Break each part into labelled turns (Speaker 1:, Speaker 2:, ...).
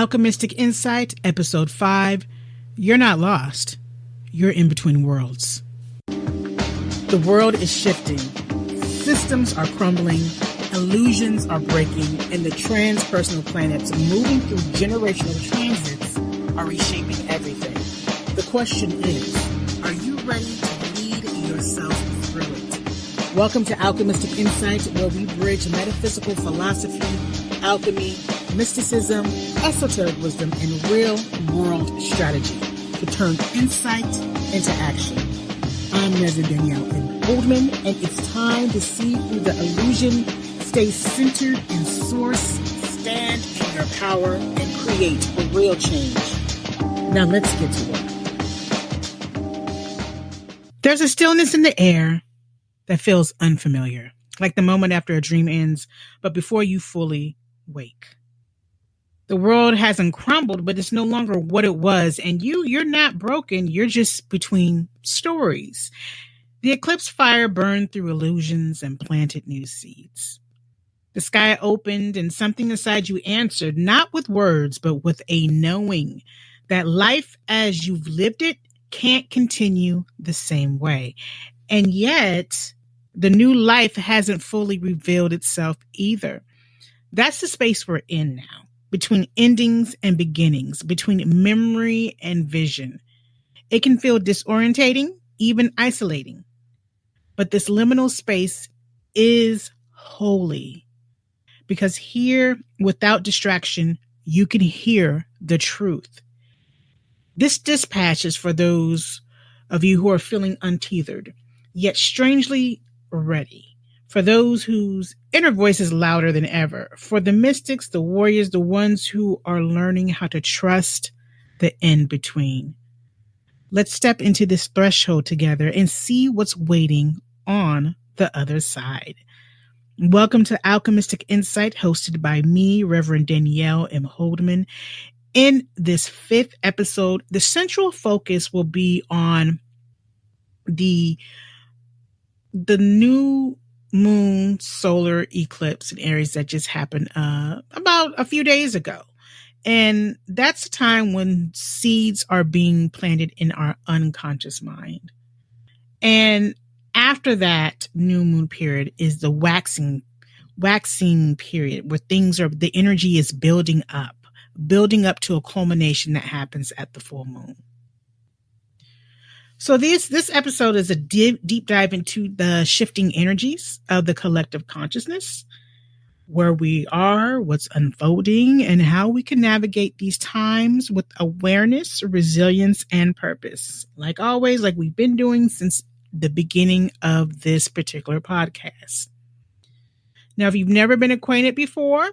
Speaker 1: Alchemystic Insight, Episode 5. You're not lost. You're in between worlds. The world is shifting. Systems are crumbling. Illusions are breaking. And the transpersonal planets moving through generational transits are reshaping everything. The question is, are you ready to lead yourself through it? Welcome to Alchemystic Insight, where we bridge metaphysical philosophy, alchemy, mysticism, esoteric wisdom, and real-world strategy to turn insight into action. I'm Danielle M. Holdman, and it's time to see through the illusion, stay centered in source, stand in your power, and create a real change. Now let's get to work. There's a stillness in the air that feels unfamiliar, like the moment after a dream ends, but before you fully wake. The world hasn't crumbled, but it's no longer what it was. And you're not broken. You're just between stories. The eclipse fire burned through illusions and planted new seeds. The sky opened and something inside you answered, not with words, but with a knowing that life as you've lived it can't continue the same way. And yet the new life hasn't fully revealed itself either. That's the space we're in now. Between endings and beginnings, between memory and vision. It can feel disorientating, even isolating. But this liminal space is holy. Because here, without distraction, you can hear the truth. This dispatch is for those of you who are feeling untethered, yet strangely ready. For those whose inner voice is louder than ever. For the mystics, the warriors, the ones who are learning how to trust the in-between. Let's step into this threshold together and see what's waiting on the other side. Welcome to Alchemystic Insight, hosted by me, Reverend Danielle M. Holdman. In this 5th episode, the central focus will be on the new moon solar eclipse in Aries that just happened about a few days ago. And that's the time when seeds are being planted in our unconscious mind. And after that new moon period is the waxing period where the energy is building up to a culmination that happens at the full moon. So this episode is a deep dive into the shifting energies of the collective consciousness, where we are, what's unfolding, and how we can navigate these times with awareness, resilience, and purpose. Like always, like we've been doing since the beginning of this particular podcast. Now, if you've never been acquainted before,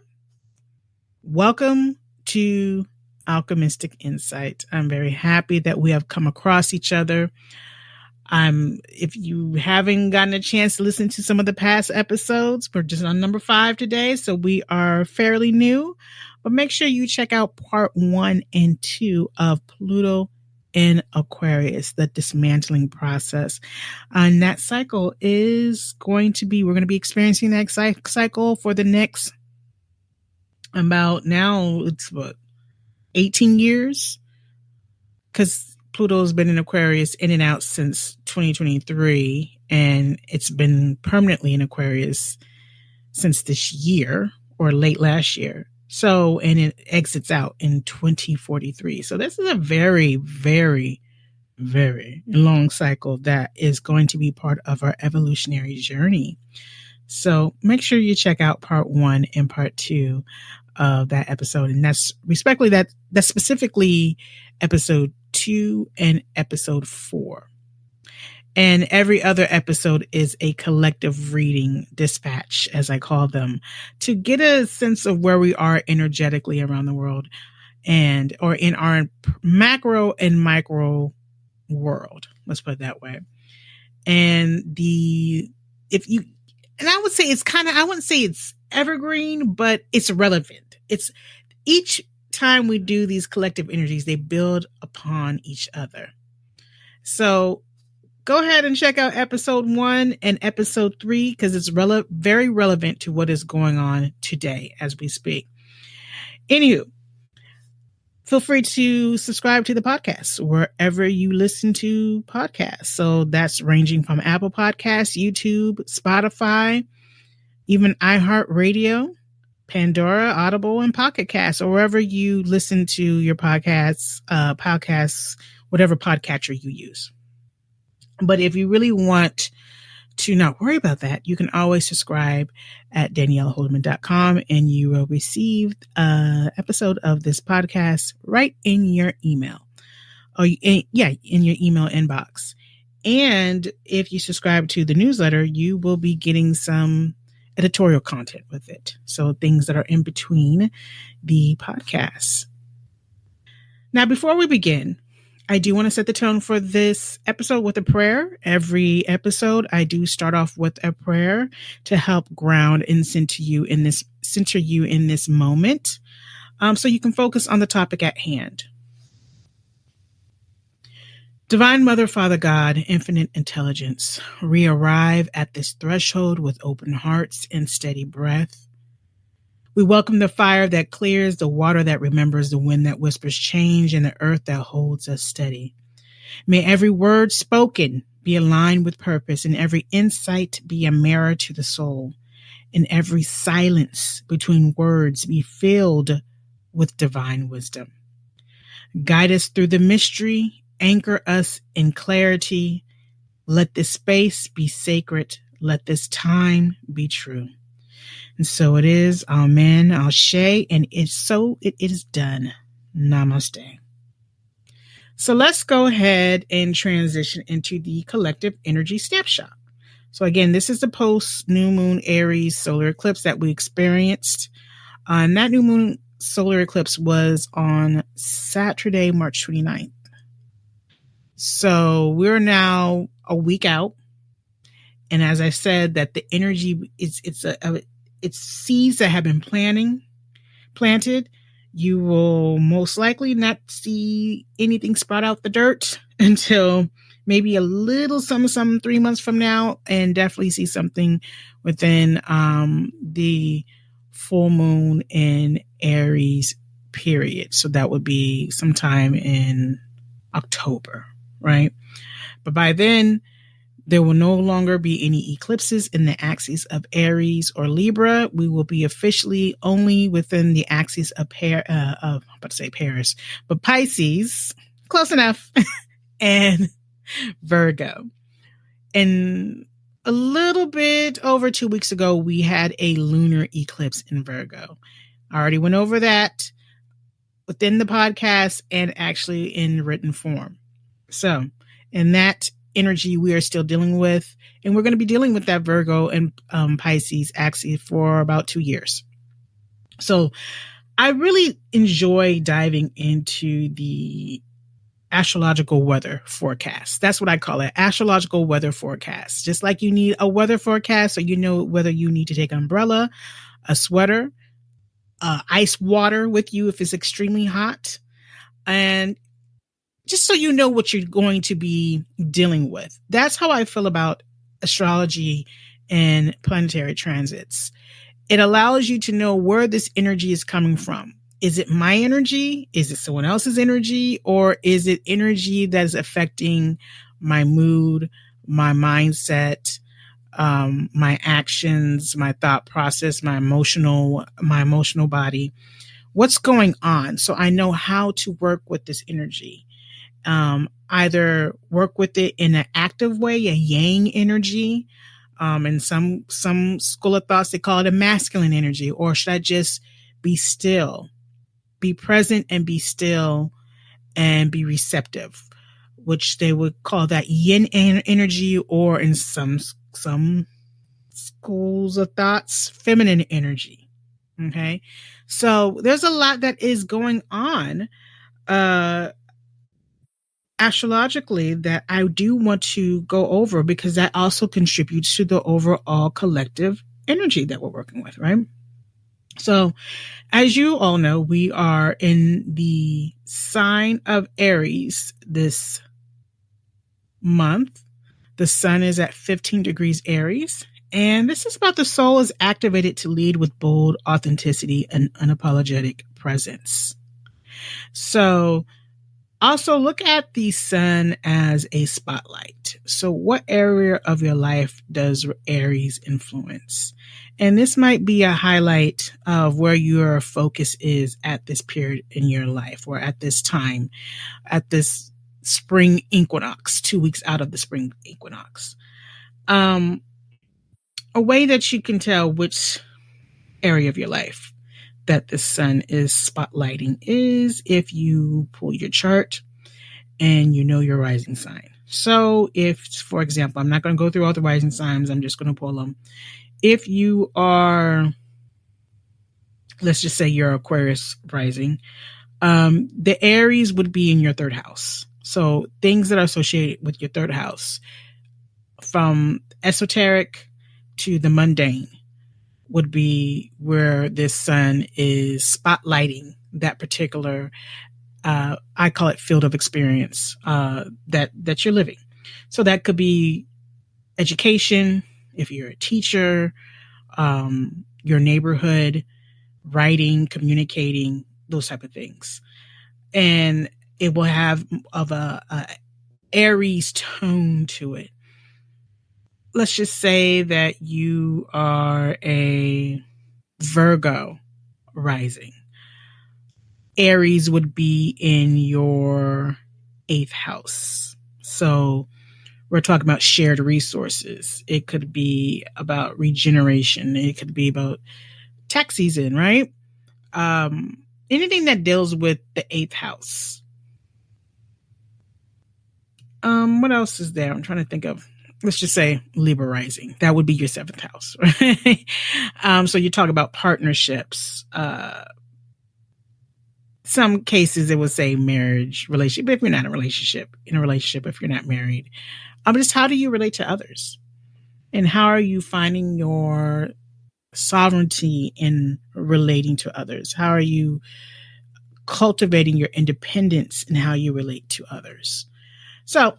Speaker 1: welcome to Alchemystic Insight. I'm very happy that we have come across each other. If you haven't gotten a chance to listen to some of the past episodes, we're just on number 5 today, so we are fairly new. But make sure you check out part 1 and 2 of Pluto in Aquarius, the dismantling process. And that cycle is we're going to be experiencing that cycle for the next about now, it's 18 years, because Pluto's been in Aquarius in and out since 2023, and it's been permanently in Aquarius since this year or late last year. So, and it exits out in 2043. So this is a very, very, very long cycle that is going to be part of our evolutionary journey. So make sure you check out part 1 and part 2 of that episode. And that's specifically episode 2 and episode 4. And every other episode is a collective reading dispatch, as I call them, to get a sense of where we are energetically around the world or in our macro and micro world. Let's put it that way. And I would say I wouldn't say it's evergreen, but it's relevant. It's each time we do these collective energies, they build upon each other. So go ahead and check out episode 1 and episode 3, because it's very relevant to what is going on today as we speak. Anywho, feel free to subscribe to the podcast wherever you listen to podcasts. So that's ranging from Apple Podcasts, YouTube, Spotify, even iHeartRadio, Pandora, Audible, and Pocket Casts, or wherever you listen to your podcasts, whatever podcatcher you use. But if you really want to not worry about that, you can always subscribe at danielleholdeman.com and you will receive an episode of this podcast right in your email. In your email inbox. And if you subscribe to the newsletter, you will be getting some editorial content with it. So things that are in between the podcasts. Now, before we begin, I do want to set the tone for this episode with a prayer. Every episode, I do start off with a prayer to help ground and center you in this moment, so you can focus on the topic at hand. Divine Mother, Father God, infinite intelligence, we arrive at this threshold with open hearts and steady breath. We welcome the fire that clears, the water that remembers, the wind that whispers change, and the earth that holds us steady. May every word spoken be aligned with purpose, and every insight be a mirror to the soul, and every silence between words be filled with divine wisdom. Guide us through the mystery, anchor us in clarity. Let this space be sacred. Let this time be true. And so it is. Amen. Ashe. And it is done. Namaste. So let's go ahead and transition into the collective energy snapshot. So again, this is the post new moon Aries solar eclipse that we experienced. And that new moon solar eclipse was on Saturday, March 29th. So we're now a week out. And as I said, that the energy it's seeds that have been planted. You will most likely not see anything sprout out the dirt until maybe a little some 3 months from now, and definitely see something within the full moon in Aries period. So that would be sometime in October, right? But by then, there will no longer be any eclipses in the axis of Aries or Libra. We will be officially only within the axis of Paris, but Pisces, close enough, and Virgo. And a little bit over 2 weeks ago, we had a lunar eclipse in Virgo. I already went over that within the podcast and actually in written form. So, in that energy we are still dealing with, and we're going to be dealing with that Virgo and Pisces axis for about 2 years. So I really enjoy diving into the astrological weather forecast. That's what I call it, astrological weather forecast. Just like you need a weather forecast, so you know whether you need to take an umbrella, a sweater, ice water with you if it's extremely hot, and just so you know what you're going to be dealing with. That's how I feel about astrology and planetary transits. It allows you to know where this energy is coming from. Is it my energy? Is it someone else's energy? Or is it energy that is affecting my mood, my mindset, my actions, my thought process, my emotional body? What's going on? So I know how to work with this energy. Either work with it in an active way, a yang energy. In some school of thoughts, they call it a masculine energy. Or should I just be still, be present and be still and be receptive, which they would call that yin energy, or in some schools of thoughts, feminine energy. Okay. So there's a lot that is going on, astrologically, that I do want to go over, because that also contributes to the overall collective energy that we're working with, right? So as you all know, we are in the sign of Aries this month. The sun is at 15 degrees Aries. And this is about the soul is activated to lead with bold authenticity and unapologetic presence. So also look at the sun as a spotlight. So what area of your life does Aries influence? And this might be a highlight of where your focus is at this period in your life, or at this time, at this spring equinox, 2 weeks out of the spring equinox. A way that you can tell which area of your life that the sun is spotlighting is if you pull your chart and you know your rising sign. So if, for example, I'm not going to go through all the rising signs, I'm just going to pull them. If you are, let's just say you're Aquarius rising, the Aries would be in your third house. So things that are associated with your third house, from esoteric to the mundane, would be where this sun is spotlighting that particular, I call it field of experience, that you're living. So that could be education, if you're a teacher, your neighborhood, writing, communicating, those type of things. And it will have of a Aries tone to it. Let's just say that you are a Virgo rising. Aries would be in your 8th house. So we're talking about shared resources. It could be about regeneration. It could be about tax season, right? Anything that deals with the 8th house. What else is there? I'm trying to think of. Let's just say Libra rising. That would be your 7th house, right? So you talk about partnerships. Some cases it would say marriage, relationship. But if you're not in a relationship, if you're not married, just how do you relate to others, and how are you finding your sovereignty in relating to others? How are you cultivating your independence in how you relate to others? So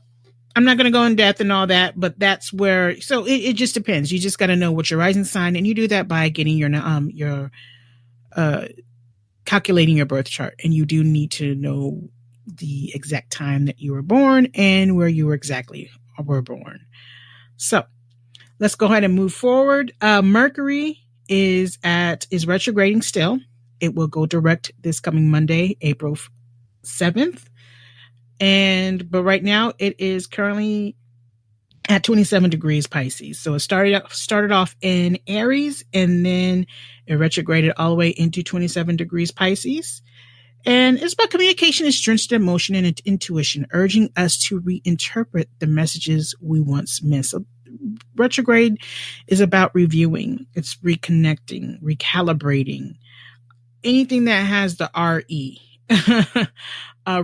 Speaker 1: I'm not going to go in depth and all that, but that's where, so it just depends. You just got to know what your rising sign, and you do that by getting your calculating your birth chart. And you do need to know the exact time that you were born and where you exactly were born. So let's go ahead and move forward. Mercury is retrograding still. It will go direct this coming Monday, April 7th. But right now it is currently at 27 degrees Pisces. So it started off in Aries, and then it retrograded all the way into 27 degrees Pisces. And it's about communication and strength, emotion, and intuition, urging us to reinterpret the messages we once missed. So retrograde is about reviewing. It's reconnecting, recalibrating. Anything that has the RE,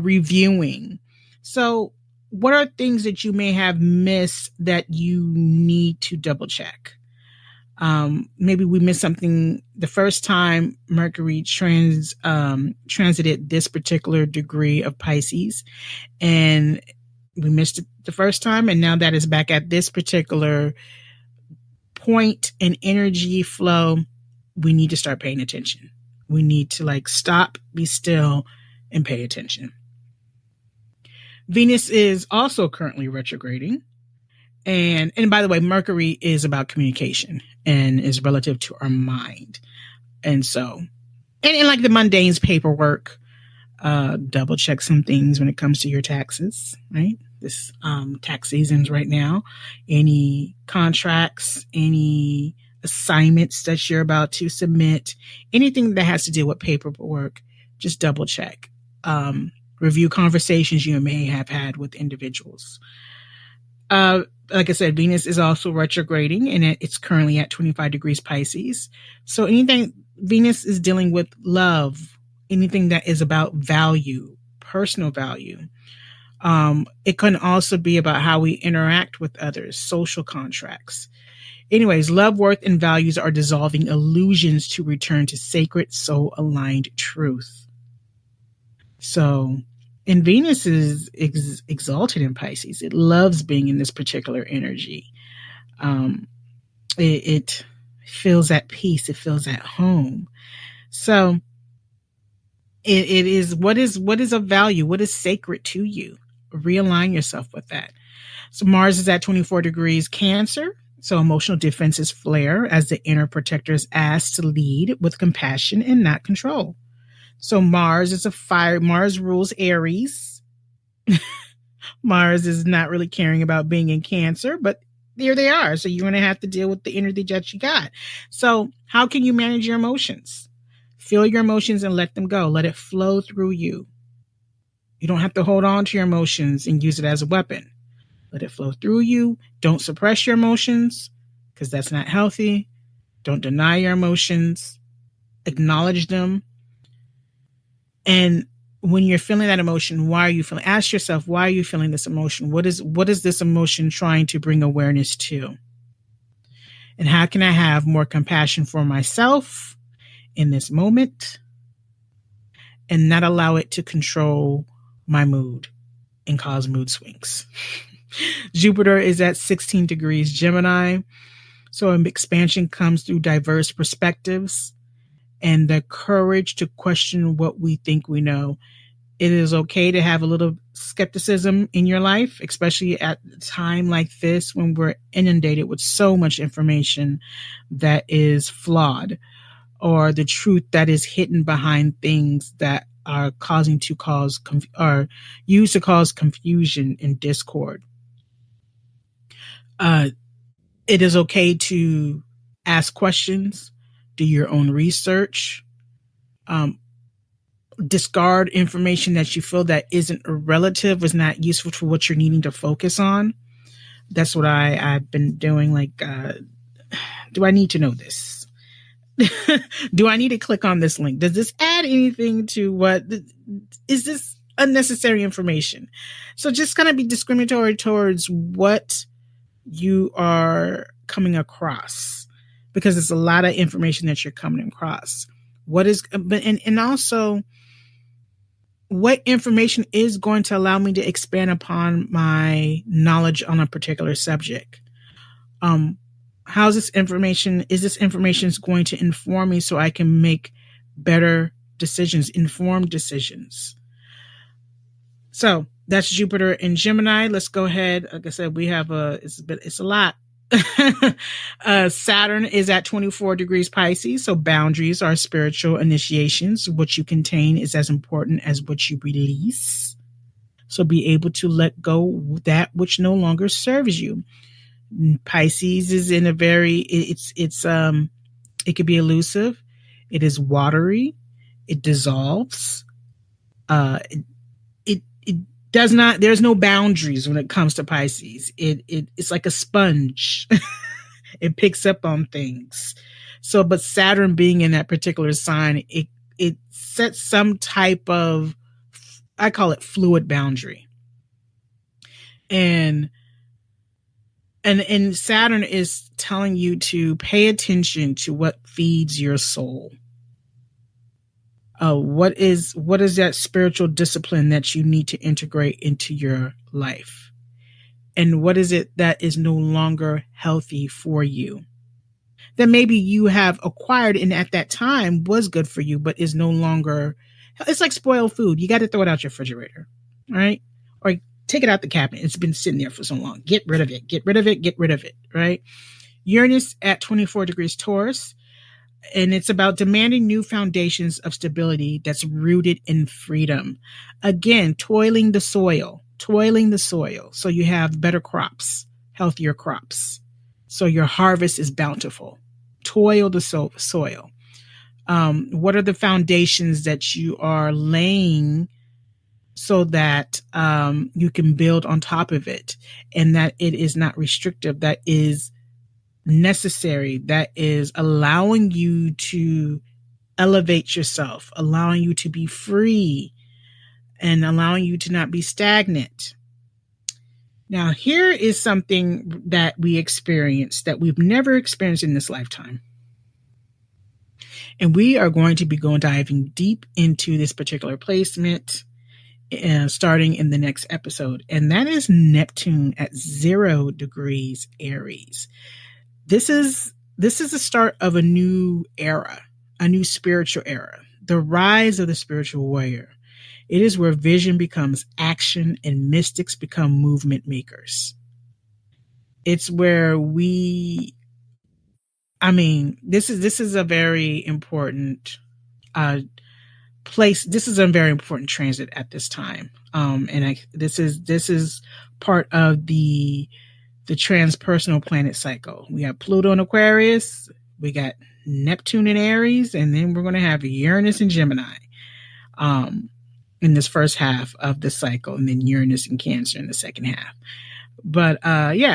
Speaker 1: reviewing. So what are things that you may have missed that you need to double check? Maybe we missed something the first time Mercury transited this particular degree of Pisces, and we missed it the first time. And now that is back at this particular point in energy flow, we need to start paying attention. We need to stop, be still, and pay attention. Venus is also currently retrograding. And by the way, Mercury is about communication and is relative to our mind. And so, and like the mundane's paperwork, double check some things when it comes to your taxes, right? This tax season's right now. Any contracts, any assignments that you're about to submit, anything that has to do with paperwork, just double check. Review conversations you may have had with individuals. Like I said, Venus is also retrograding, and it's currently at 25 degrees Pisces. So anything Venus is dealing with love, anything that is about value, personal value. It can also be about how we interact with others, social contracts. Anyways, love, worth, and values are dissolving illusions to return to sacred, soul-aligned truth. So, and Venus is exalted in Pisces. It loves being in this particular energy. It feels at peace. It feels at home. So It is what is of value, what is sacred to you. Realign yourself with that. So Mars is at 24 degrees Cancer. So emotional defenses flare as the inner protector is asked to lead with compassion and not control. So Mars is a fire. Mars rules Aries. Mars is not really caring about being in Cancer, but there they are. So you're going to have to deal with the energy that you got. So how can you manage your emotions? Feel your emotions and let them go. Let it flow through you. You don't have to hold on to your emotions and use it as a weapon. Let it flow through you. Don't suppress your emotions because that's not healthy. Don't deny your emotions. Acknowledge them. And when you're feeling that emotion, why are you feeling? Ask yourself, why are you feeling this emotion? What is this emotion trying to bring awareness to? And how can I have more compassion for myself in this moment and not allow it to control my mood and cause mood swings? Jupiter is at 16 degrees Gemini. So an expansion comes through diverse perspectives and the courage to question what we think we know. It is okay to have a little skepticism in your life, especially at a time like this when we're inundated with so much information that is flawed, or the truth that is hidden behind things that are used to cause confusion and discord. It is okay to ask questions, do your own research, discard information that you feel that isn't relative, is not useful for what you're needing to focus on. That's what I've been doing. Like, do I need to know this? Do I need to click on this link? Does this add anything to what? Is this unnecessary information? So just kind of be discriminatory towards what you are coming across, because it's a lot of information that you're coming across. And also what information is going to allow me to expand upon my knowledge on a particular subject? Is this information going to inform me so I can make better decisions, informed decisions? So that's Jupiter in Gemini. Let's go ahead. Like I said, we have it's a lot. Saturn is at 24 degrees Pisces. So boundaries are spiritual initiations. What you contain is as important as what you release. So be able to let go that which no longer serves you. Pisces is in a very, it could be elusive. It is watery. It dissolves. It does not, there's no boundaries when it comes to Pisces. It's like a sponge. It picks up on things. So, but Saturn being in that particular sign, it sets some type of, I call it fluid boundary. And Saturn is telling you to pay attention to what feeds your soul. What is that spiritual discipline that you need to integrate into your life? And what is it that is no longer healthy for you? That maybe you have acquired and at that time was good for you, but is no longer, it's like spoiled food. You got to throw it out your refrigerator, right? Or take it out the cabinet. It's been sitting there for so long. Get rid of it, get rid of it, get rid of it, right? Uranus at 24 degrees Taurus. And it's about demanding new foundations of stability that's rooted in freedom. Again, toiling the soil. So you have better crops, healthier crops. So your harvest is bountiful. Toil the soil. What are the foundations that you are laying so that you can build on top of it, and that it is not restrictive, that is necessary, that is allowing you to elevate yourself, allowing you to be free, and allowing you to not be stagnant. Now, here is something that we experience that we've never experienced in this lifetime. And we are going to be diving deep into this particular placement starting in the next episode. And that is Neptune at 0 degrees Aries. This is the start of a new era, a new spiritual era. the rise of the spiritual warrior. It is where vision becomes action and mystics become movement makers. It's where this is a very important place. This is a very important transit at this time. This is part of the transpersonal planet cycle. We have Pluto in Aquarius, we got Neptune in Aries, and then we're going to have Uranus in Gemini in this first half of the cycle, and then Uranus in Cancer in the second half. But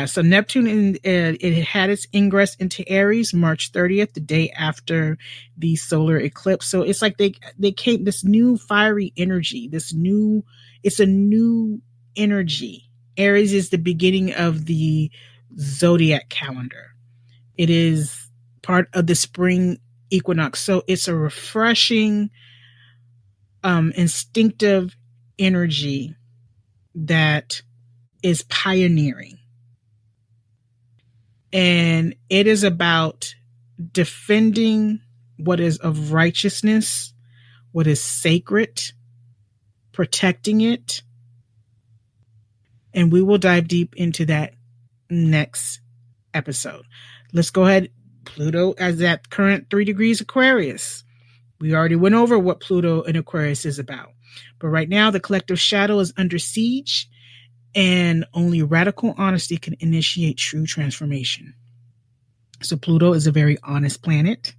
Speaker 1: so Neptune, it had its ingress into Aries March 30th, the day after the solar eclipse. So it's like they came, this new fiery energy, it's a new energy. Aries is the beginning of the zodiac calendar. It is part of the spring equinox. So it's a refreshing, instinctive energy that is pioneering. And it is about defending what is of righteousness, what is sacred, protecting it. And we will dive deep into that next episode. Let's go ahead. Pluto is at current 3 degrees Aquarius. We already went over what Pluto in Aquarius is about. But right now, the collective shadow is under siege, and only radical honesty can initiate true transformation. So Pluto is a very honest planet,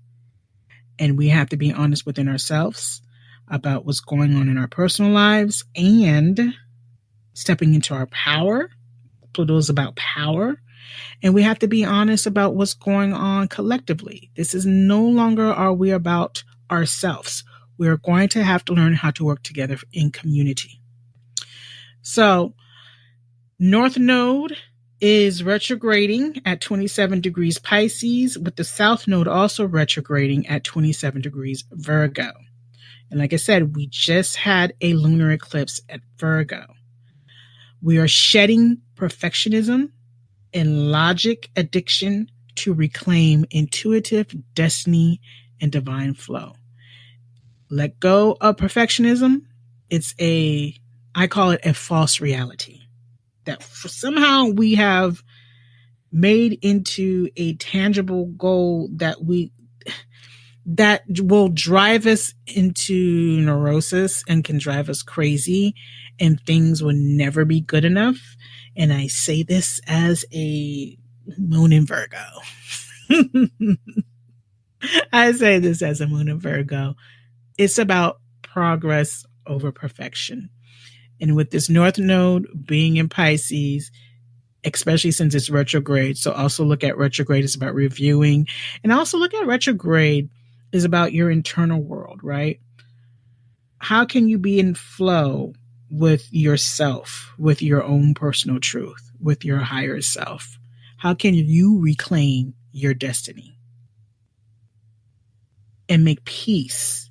Speaker 1: and we have to be honest within ourselves about what's going on in our personal lives and stepping into our power. Pluto is about power, and we have to be honest about what's going on collectively. This is no longer are we about ourselves. We are going to have to learn how to work together in community. So North Node is retrograding at 27 degrees Pisces, with the South Node also retrograding at 27 degrees Virgo. And like I said, we just had a lunar eclipse at Virgo. We are shedding perfectionism and logic addiction to reclaim intuitive destiny and divine flow. Let go of perfectionism. I call it a false reality that somehow we have made into a tangible goal that will drive us into neurosis and can drive us crazy, and things will never be good enough. And I say this as a moon in Virgo. I say this as a moon in Virgo. It's about progress over perfection. And with this North Node being in Pisces, especially since it's retrograde, so also look at retrograde is about reviewing, and also look at retrograde is about your internal world, right? How can you be in flow with yourself, with your own personal truth, with your higher self? How can you reclaim your destiny and make peace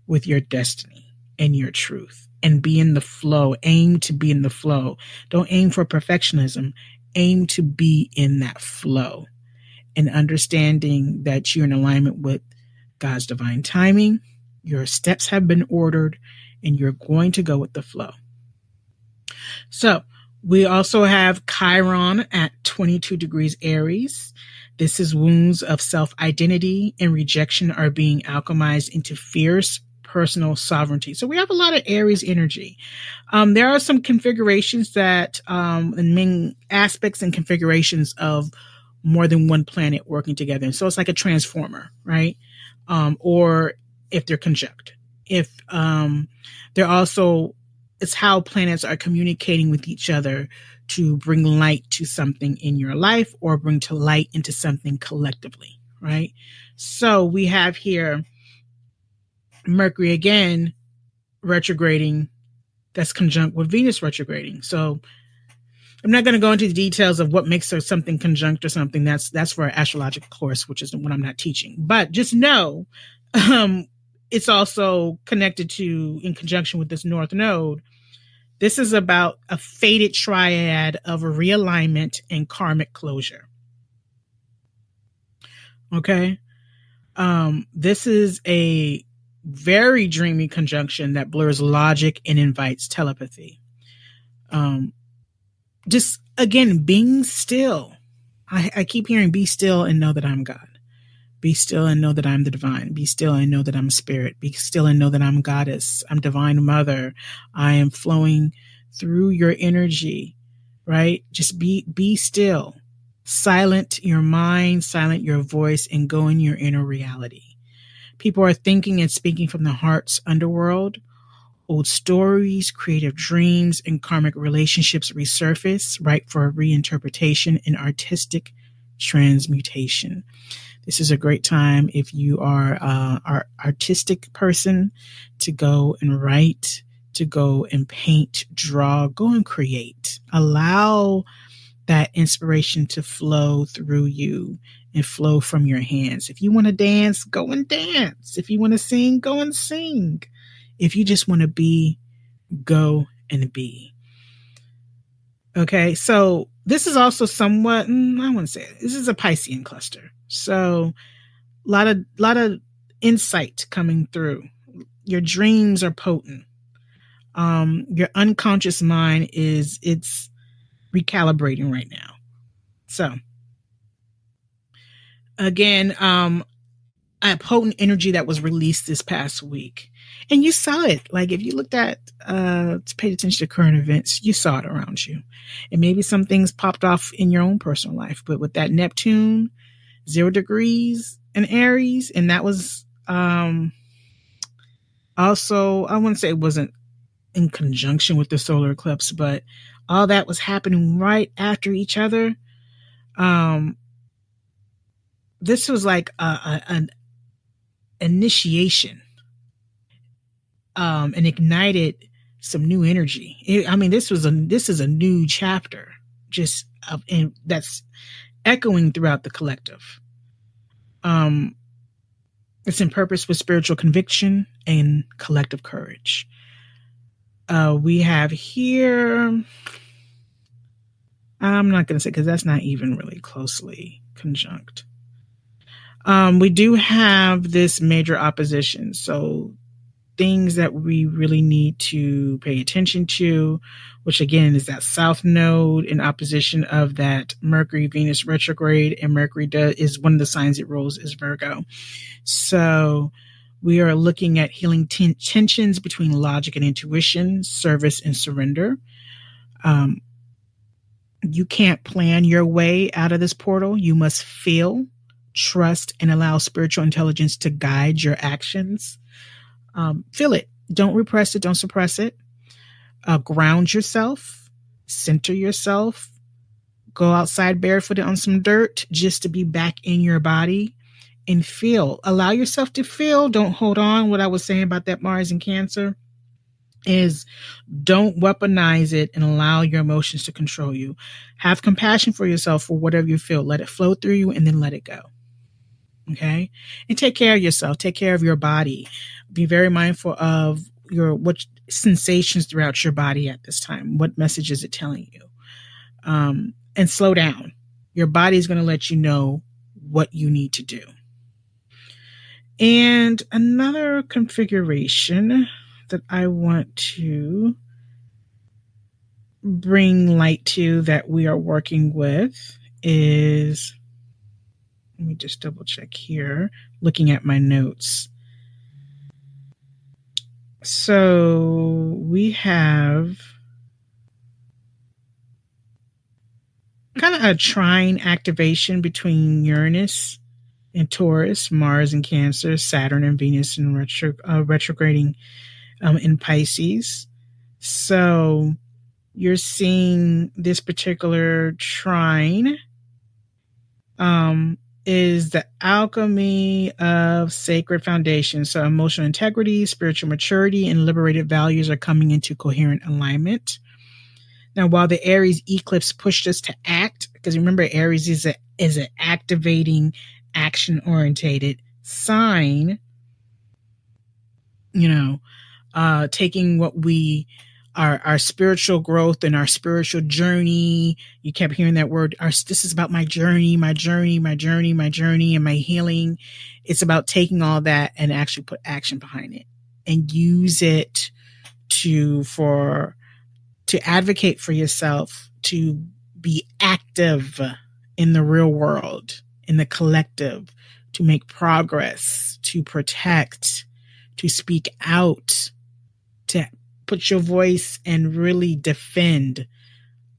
Speaker 1: with your destiny and your truth? And be in the flow. Aim to be in the flow. Don't aim for perfectionism. Aim to be in that flow. And understanding that you're in alignment with God's divine timing. Your steps have been ordered, and you're going to go with the flow. So we also have Chiron at 22 degrees Aries. This is wounds of self-identity and rejection are being alchemized into fierce personal sovereignty. So we have a lot of Aries energy. There are some configurations that, and main aspects and configurations of more than one planet working together. And so it's like a transformer, right? Or if they're conjunct. If they're also, it's how planets are communicating with each other to bring light to something in your life or bring to light into something collectively, right? So we have here Mercury again retrograding, that's conjunct with Venus retrograding. So I'm not going to go into the details of what makes something conjunct or something. That's for an astrological course, which is what I'm not teaching. But just know it's also connected to, in conjunction with this North Node. This is about a fated triad of a realignment and karmic closure. Okay. This is a very dreamy conjunction that blurs logic and invites telepathy. Just again, being still. I keep hearing, be still and know that I'm God. Be still and know that I'm the divine. Be still and know that I'm spirit. Be still and know that I'm goddess. I'm divine mother. I am flowing through your energy, right? Just be still. Silent your mind, silent your voice, and go in your inner reality. People are thinking and speaking from the heart's underworld. Old stories, creative dreams, and karmic relationships resurface, ripe for reinterpretation and artistic transmutation. This is a great time if you are an artistic person to go and write, to go and paint, draw, go and create. Allow that inspiration to flow through you and flow from your hands. If you want to dance, go and dance. If you want to sing, go and sing. If you just want to be, go and be. Okay, so this is also somewhat, I want to say it, this is a Piscean cluster. So a lot of insight coming through. Your dreams are potent. Your unconscious mind it's recalibrating right now. So again, a potent energy that was released this past week. And you saw it. Like if you looked at, paid attention to current events, you saw it around you. And maybe some things popped off in your own personal life. But with that Neptune, 0 degrees in Aries, and that was also, I wouldn't say it wasn't in conjunction with the solar eclipse, but all that was happening right after each other. This was like an initiation. And ignited some new energy. This is a new chapter, and that's echoing throughout the collective. It's in purpose with spiritual conviction and collective courage. We have here, I'm not going to say because that's not even really closely conjunct. We do have this major opposition. So things that we really need to pay attention to, which again is that South Node in opposition of that Mercury Venus retrograde, and Mercury is one of the signs it rules is Virgo. So we are looking at healing tensions between logic and intuition, service and surrender. You can't plan your way out of this portal. You must feel, trust, and allow spiritual intelligence to guide your actions. Feel it. Don't repress it. Don't suppress it. Ground yourself. Center yourself. Go outside barefooted on some dirt just to be back in your body and feel. Allow yourself to feel. Don't hold on. What I was saying about that Mars and Cancer is don't weaponize it and allow your emotions to control you. Have compassion for yourself for whatever you feel. Let it flow through you and then let it go. Okay. And take care of yourself. Take care of your body. Be very mindful of what sensations throughout your body at this time. What message is it telling you? And slow down. Your body is going to let you know what you need to do. And another configuration that I want to bring light to that we are working with is, let me just double check here, looking at my notes. So we have kind of a trine activation between Uranus and Taurus, Mars and Cancer, Saturn and Venus and retrograding in Pisces. So you're seeing this particular trine is the alchemy of sacred foundation. So emotional integrity, spiritual maturity, and liberated values are coming into coherent alignment. Now, while the Aries eclipse pushed us to act, because remember, Aries is an activating, action-orientated sign, taking what we our spiritual growth and our spiritual journey. You kept hearing that word. This is about my journey, my journey, my journey, my journey, and my healing. It's about taking all that and actually put action behind it and use it to advocate for yourself, to be active in the real world, in the collective, to make progress, to protect, to speak out, to put your voice and really defend.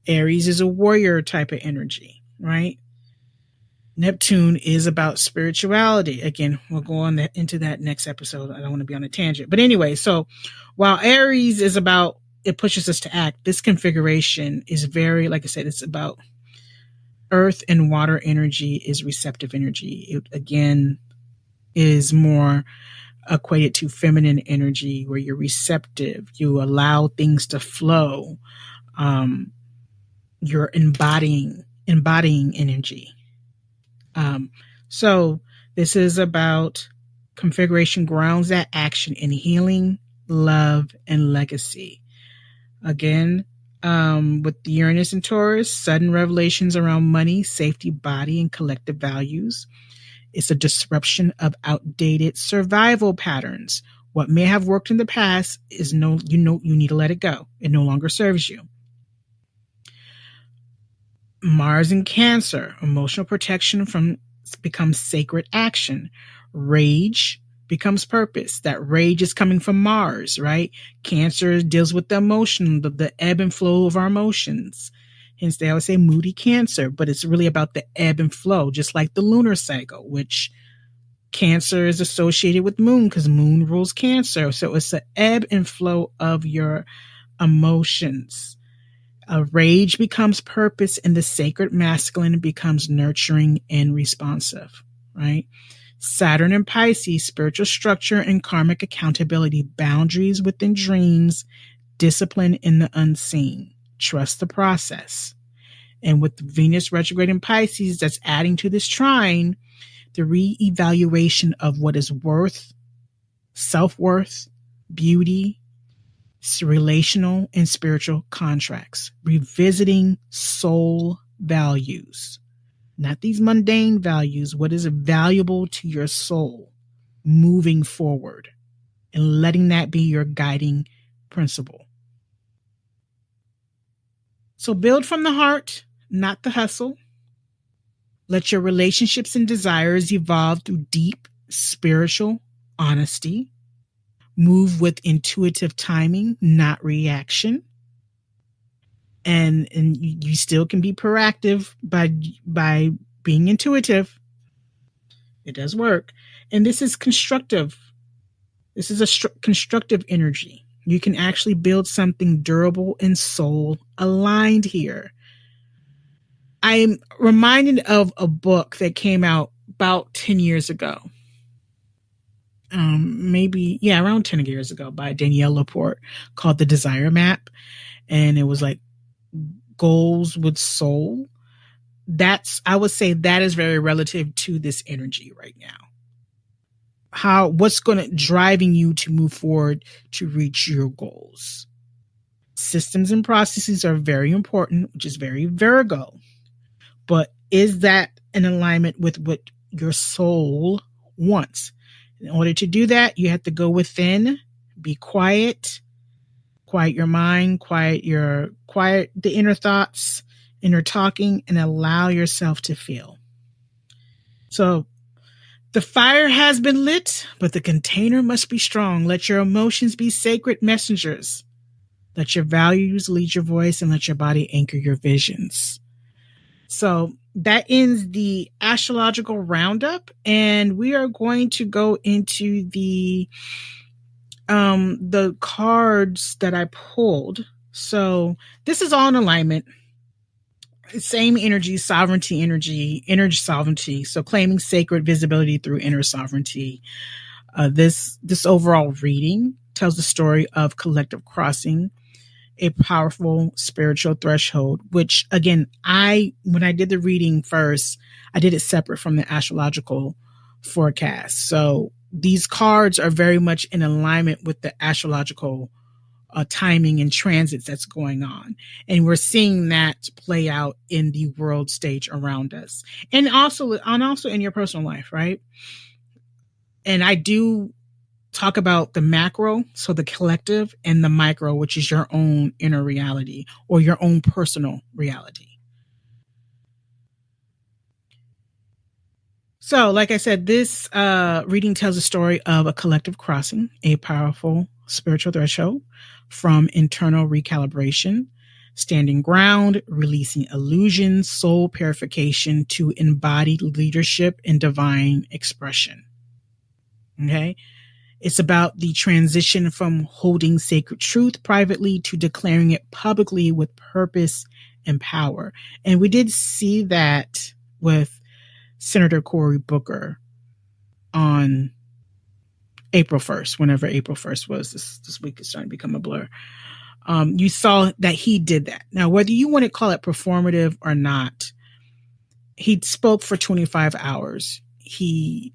Speaker 1: Aries is a warrior type of energy, right? Neptune is about spirituality. Again, we'll go on into that next episode. I don't want to be on a tangent. But anyway, so while Aries is about, it pushes us to act, this configuration is very, like I said, it's about earth and water energy is receptive energy. It, again, is more equated to feminine energy, where you're receptive, you allow things to flow. You're embodying energy. So this is about configuration grounds that action in healing, love, and legacy. Again, with the Uranus and Taurus, sudden revelations around money, safety, body, and collective values. It's a disruption of outdated survival patterns. What may have worked in the past is you need to let it go. It no longer serves you. Mars in Cancer, emotional protection becomes sacred action. Rage becomes purpose. That rage is coming from Mars, right? Cancer deals with the emotion, the ebb and flow of our emotions. Hence, they always say moody Cancer, but it's really about the ebb and flow, just like the lunar cycle, which Cancer is associated with moon because moon rules Cancer. So it's the ebb and flow of your emotions. Rage becomes purpose, and the sacred masculine becomes nurturing and responsive, right? Saturn and Pisces, spiritual structure and karmic accountability, boundaries within dreams, discipline in the unseen. Trust the process. And with Venus retrograde in Pisces, that's adding to this trine, the reevaluation of what is worth, self-worth, beauty, relational and spiritual contracts, revisiting soul values, not these mundane values, what is valuable to your soul, moving forward and letting that be your guiding principle. So build from the heart, not the hustle. Let your relationships and desires evolve through deep spiritual honesty. Move with intuitive timing, not reaction. And you still can be proactive by being intuitive. It does work. And this is constructive. This is a constructive energy. You can actually build something durable and soul aligned here. I'm reminded of a book that came out about 10 years ago. Around 10 years ago, by Danielle Laporte, called The Desire Map. And it was like goals with soul. I would say that is very relative to this energy right now. What's driving you to move forward to reach your goals? Systems and processes are very important, which is very Virgo. But is that in alignment with what your soul wants? In order to do that, you have to go within, be quiet your mind, quiet the inner thoughts, inner talking, and allow yourself to feel. So the fire has been lit, but the container must be strong. Let your emotions be sacred messengers. Let your values lead your voice, and let your body anchor your visions. So that ends the astrological roundup, and we are going to go into the cards that I pulled. So this is all in alignment. Same energy, sovereignty energy, energy sovereignty. So claiming sacred visibility through inner sovereignty. This overall reading tells the story of collective crossing a powerful spiritual threshold, which again, when I did the reading first, I did it separate from the astrological forecast. So these cards are very much in alignment with the astrological timing and transits that's going on. And we're seeing that play out in the world stage around us. And also in your personal life, right? And I do talk about the macro, so the collective, and the micro, which is your own inner reality or your own personal reality. So, like I said, this reading tells a story of a collective crossing, a powerful spiritual threshold from internal recalibration, standing ground, releasing illusions, soul purification to embodied leadership and divine expression. Okay? It's about the transition from holding sacred truth privately to declaring it publicly with purpose and power. And we did see that with Senator Cory Booker on April 1st, whenever April 1st was. This week is starting to become a blur. You saw that he did that. Now, whether you want to call it performative or not, he spoke for 25 hours. He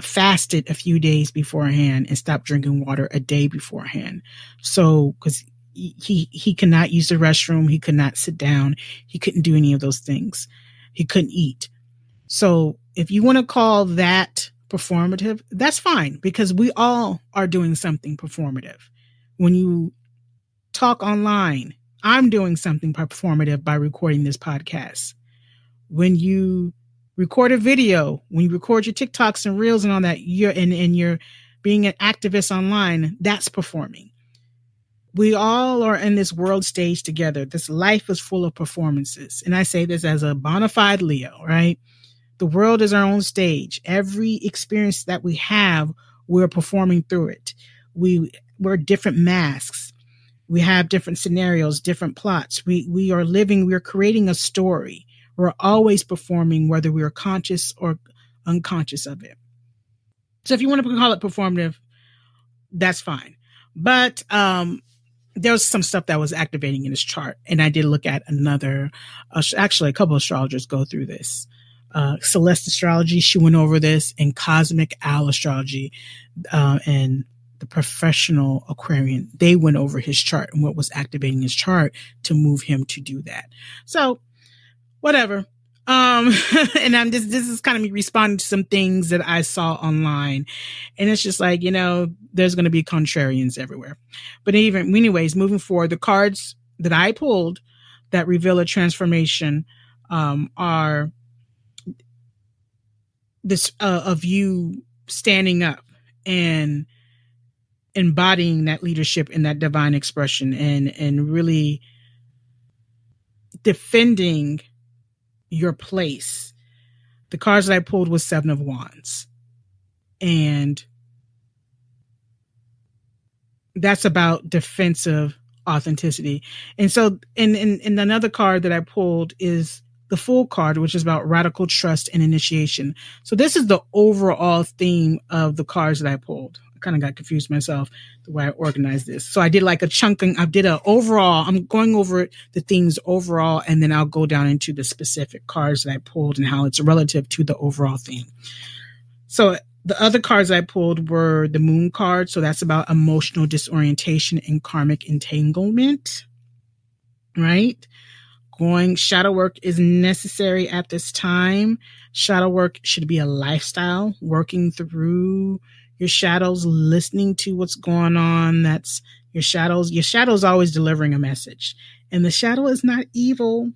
Speaker 1: fasted a few days beforehand and stopped drinking water a day beforehand. So, because he could not use the restroom, he could not sit down, he couldn't do any of those things. He couldn't eat. So if you want to call that performative, that's fine, because we all are doing something performative. When you talk online, I'm doing something performative by recording this podcast. When you record a video, when you record your TikToks and Reels and all that, you're being an activist online, that's performing. We all are in this world stage together. This life is full of performances. And I say this as a bona fide Leo, right? The world is our own stage. Every experience that we have, we're performing through it. We're different masks. We have different scenarios, different plots. We are we're creating a story. We're always performing, whether we are conscious or unconscious of it. So if you want to call it performative, that's fine. But there was some stuff that was activating in his chart. And I did look at actually a couple of astrologers go through this. Celeste Astrology, she went over this, and Cosmic Owl Astrology and the Professional Aquarian, they went over his chart and what was activating his chart to move him to do that. So whatever. And this is kind of me responding to some things that I saw online, and it's just like, there's going to be contrarians everywhere. But anyways, moving forward, the cards that I pulled that reveal a transformation are this of you standing up and embodying that leadership and that divine expression, and really defending your place. The cards that I pulled was 7 of Wands, and that's about defensive authenticity. And so in another card that I pulled is the Fool card, which is about radical trust and initiation. So this is the overall theme of the cards that I pulled. I kind of got confused myself the way I organized this. So I did like a chunking. I did a overall. I'm going over the themes overall, and then I'll go down into the specific cards that I pulled and how it's relative to the overall theme. So the other cards I pulled were the Moon card. So that's about emotional disorientation and karmic entanglement, right? Shadow work is necessary at this time. Shadow work should be a lifestyle, working through your shadows, listening to what's going on. That's your shadows. Your shadow's always delivering a message. And the shadow is not evil.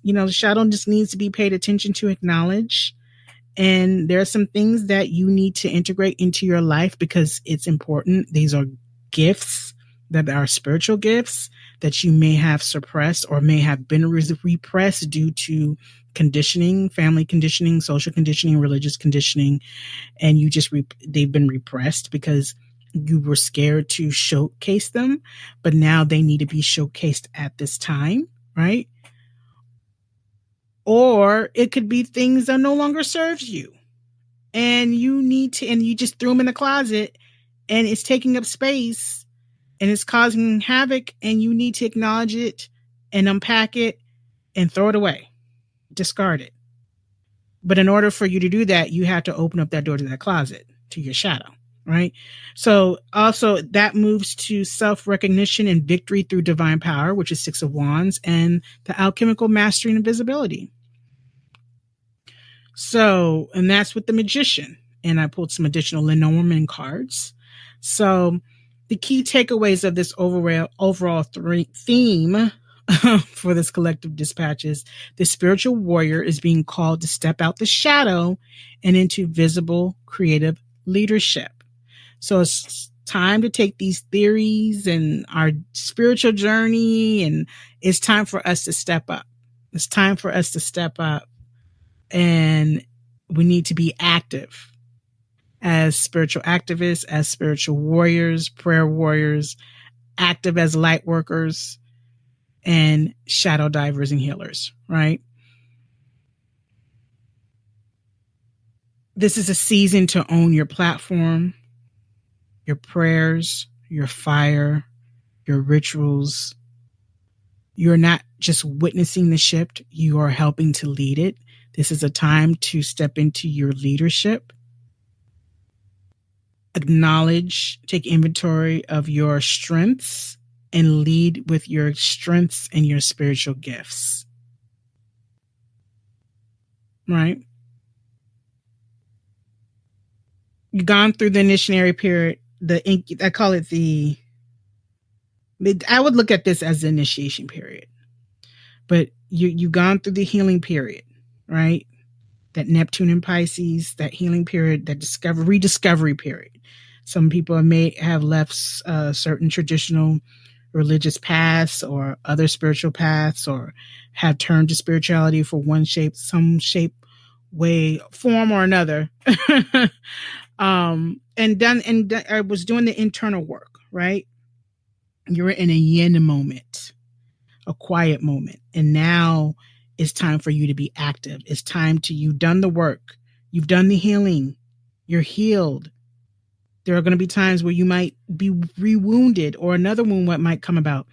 Speaker 1: The shadow just needs to be paid attention to, acknowledge. And there are some things that you need to integrate into your life because it's important. These are gifts that are spiritual gifts that you may have suppressed or may have been repressed due to conditioning, family conditioning, social conditioning, religious conditioning, and they've been repressed because you were scared to showcase them, but now they need to be showcased at this time, right? Or it could be things that no longer serves you, and you just threw them in the closet, and it's taking up space. And it's causing havoc, and you need to acknowledge it and unpack it and throw it away, discard it. But in order for you to do that, you have to open up that door to that closet, to your shadow. right? So also that moves to self-recognition and victory through divine power, which is Six of Wands, and the alchemical mastery and invisibility. So, and that's with the Magician. And I pulled some additional Lenormand cards. So the key takeaways of this overall theme for this collective dispatch is the spiritual warrior is being called to step out the shadow and into visible creative leadership. So it's time to take these theories and our spiritual journey, and it's time for us to step up. It's time for us to step up, and we need to be active as spiritual activists, as spiritual warriors, prayer warriors, active as light workers, and shadow divers and healers, right? This is a season to own your platform, your prayers, your fire, your rituals. You're not just witnessing the shift, you are helping to lead it. This is a time to step into your leadership. Acknowledge, take inventory of your strengths, and lead with your strengths and your spiritual gifts. Right? You've gone through the initiatory period. I call it I would look at this as the initiation period. But you've gone through the healing period, right? That Neptune and Pisces, that healing period, that rediscovery period. Some people may have left certain traditional religious paths or other spiritual paths, or have turned to spirituality for some shape, way, form, or another. I was doing the internal work, right? You're in a yin moment, a quiet moment. And now it's time for you to be active. It's time you've done the work. You've done the healing. You're healed. There are going to be times where you might be rewounded or another wound might come about.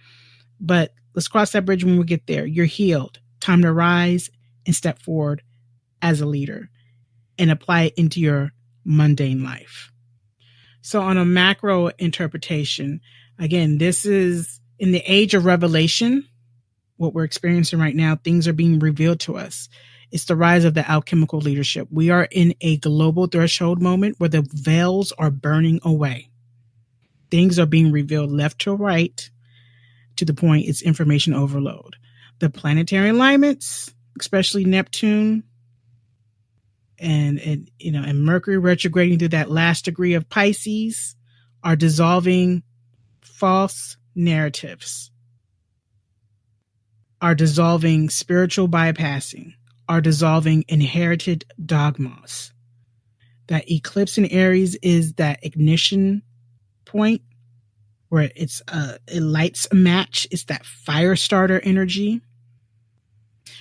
Speaker 1: But let's cross that bridge when we get there. You're healed. Time to rise and step forward as a leader and apply it into your mundane life. So on a macro interpretation, again, this is in the age of revelation, what we're experiencing right now. Things are being revealed to us. It's the rise of the alchemical leadership. We are in a global threshold moment where the veils are burning away. Things are being revealed left to right, to the point it's information overload. The planetary alignments, especially Neptune and Mercury retrograding through that last degree of Pisces, are dissolving false narratives, are dissolving spiritual bypassing, are dissolving inherited dogmas. That eclipse in Aries is that ignition point where it lights a match. It's that fire starter energy.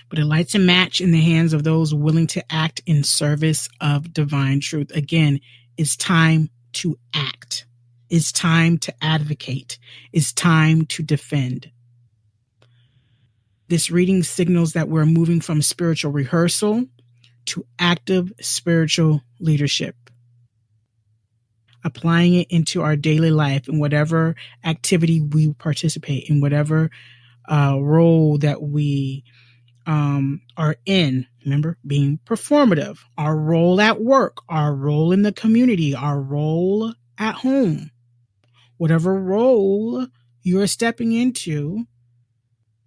Speaker 1: But it lights a match in the hands of those willing to act in service of divine truth. Again, it's time to act. It's time to advocate. It's time to defend. This reading signals that we're moving from spiritual rehearsal to active spiritual leadership, applying it into our daily life in whatever activity we participate in, whatever role that we are in. Remember, being performative, our role at work, our role in the community, our role at home, whatever role you're stepping into,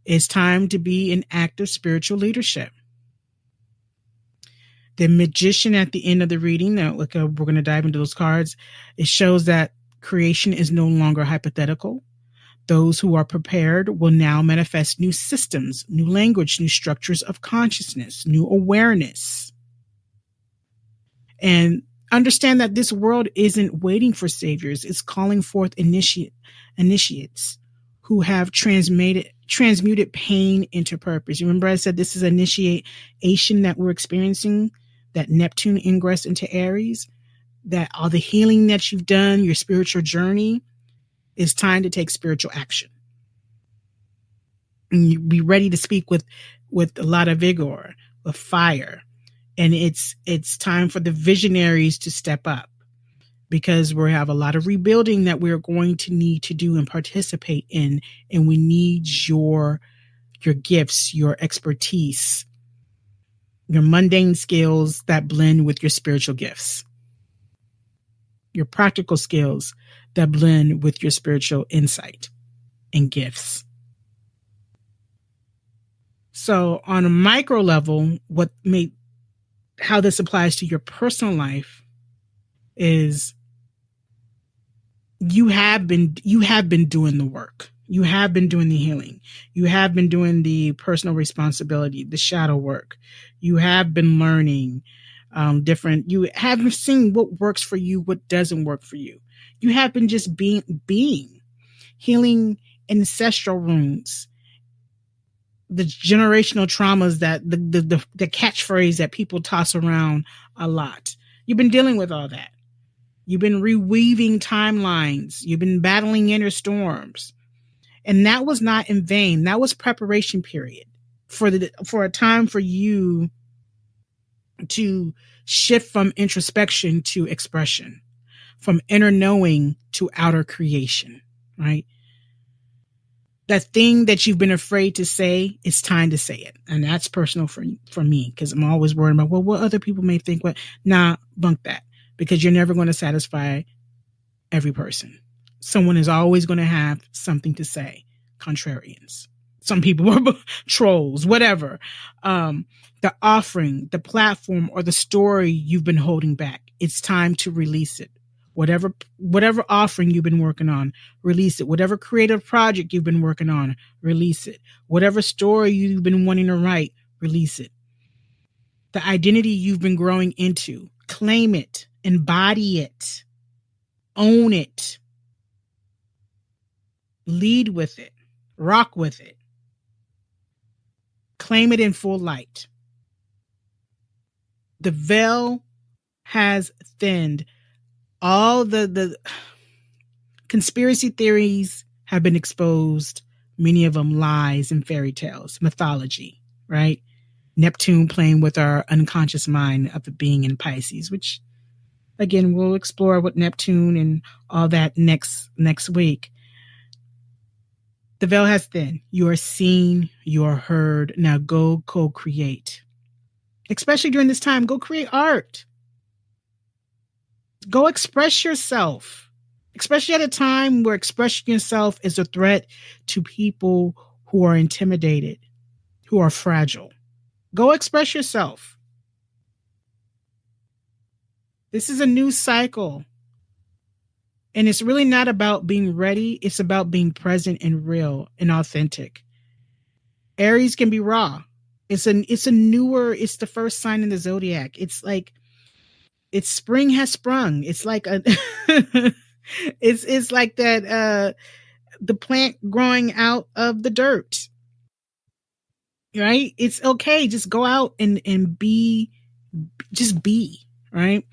Speaker 1: it's time to be in active spiritual leadership. The Magician at the end of the reading, now we're going to dive into those cards. It shows that creation is no longer hypothetical. Those who are prepared will now manifest new systems, new language, new structures of consciousness, new awareness. And understand that this world isn't waiting for saviors. It's calling forth initiates who have transmuted pain into purpose. Remember I said this is initiation that we're experiencing, that Neptune ingress into Aries, that all the healing that you've done, your spiritual journey, it's time to take spiritual action. And you be ready to speak with a lot of vigor, with fire. And it's time for the visionaries to step up. because we have a lot of rebuilding that we're going to need to do and participate in. And we need your gifts, your expertise, your mundane skills that blend with your spiritual gifts, your practical skills that blend with your spiritual insight and gifts. So on a micro level, how this applies to your personal life is you have been doing the work. You have been doing the healing. You have been doing the personal responsibility, the shadow work. You have been learning you have been seeing what works for you, what doesn't work for you. You have been just being, healing ancestral wounds, the generational traumas, that the catchphrase that people toss around a lot. You've been dealing with all that. You've been reweaving timelines. You've been battling inner storms. And that was not in vain. That was preparation period for a time for you to shift from introspection to expression, from inner knowing to outer creation, right? That thing that you've been afraid to say, it's time to say it. And that's personal for me, because I'm always worried about, well, what other people may think. Bunk that, because you're never going to satisfy every person. Someone is always going to have something to say. Contrarians. Some people are trolls, whatever. The offering, the platform, or the story you've been holding back. It's time to release it. Whatever offering you've been working on, release it. Whatever creative project you've been working on, release it. Whatever story you've been wanting to write, release it. The identity you've been growing into, claim it, embody it, own it, lead with it, rock with it, claim it in full light. The veil has thinned. All the conspiracy theories have been exposed. Many of them lies and fairy tales, mythology, right? Neptune playing with our unconscious mind of the being in Pisces, which again, we'll explore with Neptune and all that next week. The veil has thinned. You are seen, you are heard. Now go co-create. Especially during this time, go create art. Go express yourself, especially at a time where expressing yourself is a threat to people who are intimidated, who are fragile. Go express yourself. This is a new cycle. And it's really not about being ready. It's about being present and real and authentic. Aries can be raw. It's the first sign in the zodiac. It's spring has sprung. It's like it's like that, the plant growing out of the dirt, right? It's okay. Just go out and be, right?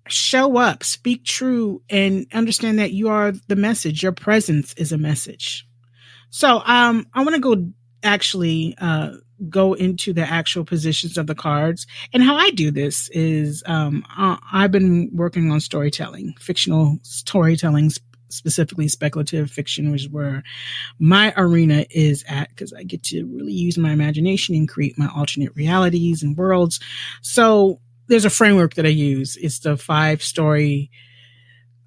Speaker 1: Show up, speak true, and understand that you are the message. Your presence is a message. So, I want to go into the actual positions of the cards. And how I do this is, I've been working on storytelling, fictional storytelling, specifically speculative fiction, which is where my arena is at, because I get to really use my imagination and create my alternate realities and worlds. So there's a framework that I use. It's the 5-story